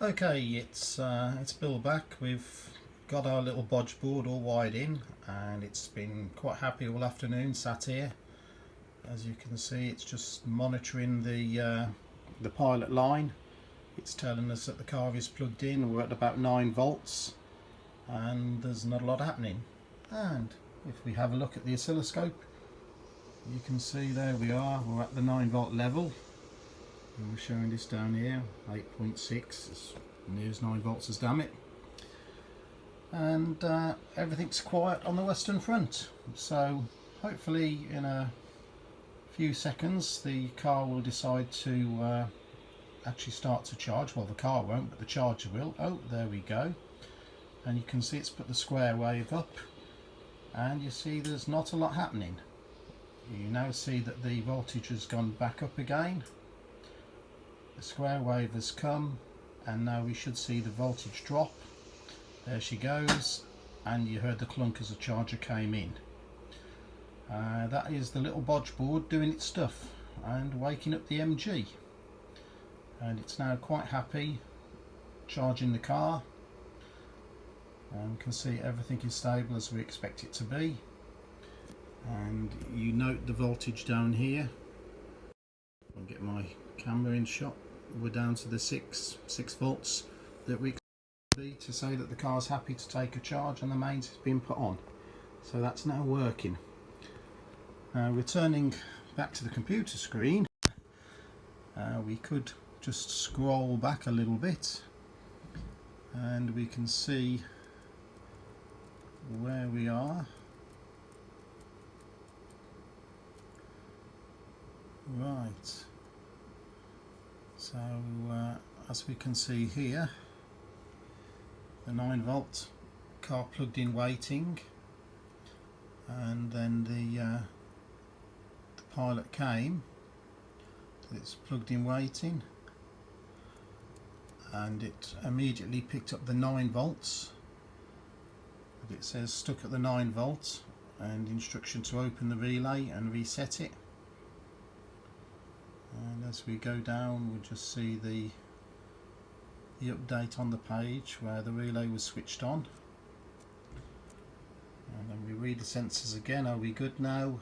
Okay, it's Bill back. We've got our little bodge board all wired in, and it's been quite happy all afternoon sat here. As you can see, it's just monitoring the pilot line. It's telling us that the car is plugged in. We're at about 9 volts and there's not a lot happening. And if we have a look at the oscilloscope, you can see there we are, we're at the 9 volt level. And we're showing this down here, 8.6, as near as 9 volts as damn it. And everything's quiet on the Western Front. So hopefully in a few seconds the car will decide to actually start to charge. Well, the car won't, but the charger will. Oh, there we go. And you can see it's put the square wave up. And you see there's not a lot happening. You now see that the voltage has gone back up again. The square wave has come, and now we should see the voltage drop. There she goes, and you heard the clunk as the charger came in. That is the little bodge board doing its stuff and waking up the MG. And it's now quite happy charging the car. And you can see everything is stable as we expect it to be. And you note the voltage down here. I'll get my camera in shot. We're down to the 6 volts that we expect to be, to say that the car's happy to take a charge and the mains has been put on. So that's now working. Returning back to the computer screen, we could just scroll back a little bit and we can see where we are. Right, so as we can see here, the 9 volt car plugged in waiting, and then the pilot came, it's plugged in waiting, and it immediately picked up the 9 volts. It says stuck at the 9 volts and instruction to open the relay and reset it. And as we go down, we'll just see the update on the page where the relay was switched on. And then we read the sensors again. Are we good now?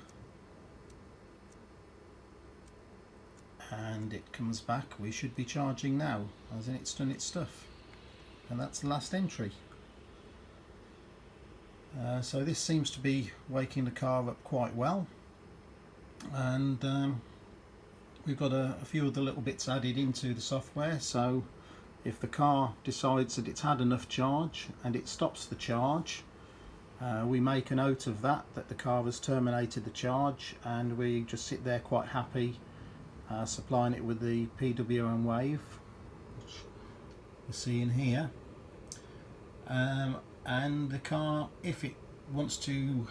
And it comes back, we should be charging now, as in it's done its stuff. And that's the last entry. So this seems to be waking the car up quite well. And we've got a few of the little bits added into the software, so if the car decides that it's had enough charge and it stops the charge, we make a note of that the car has terminated the charge, and we just sit there quite happy supplying it with the PWM wave, which you see in here. And the car, if it wants to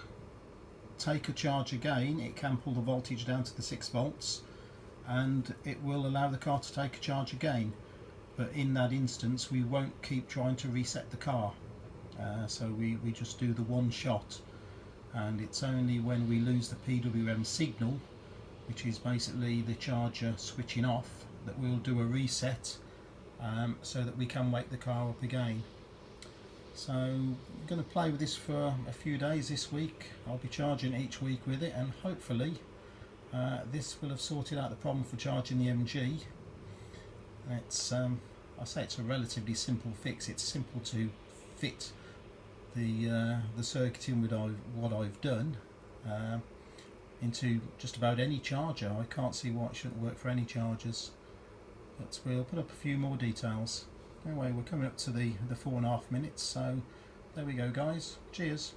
take a charge again, it can pull the voltage down to the 6 volts and it will allow the car to take a charge again. But in that instance we won't keep trying to reset the car, so we just do the one shot, and it's only when we lose the PWM signal, which is basically the charger switching off, that we'll do a reset so that we can wake the car up again. So I'm going to play with this for a few days this week. I'll be charging each week with it, and hopefully this will have sorted out the problem for charging the MG. It's I say it's a relatively simple fix. It's simple to fit the circuit in with what I've done into just about any charger. I can't see why it shouldn't work for any chargers, but we'll put up a few more details. Anyway, we're coming up to the 4.5 minutes, so there we go guys. Cheers.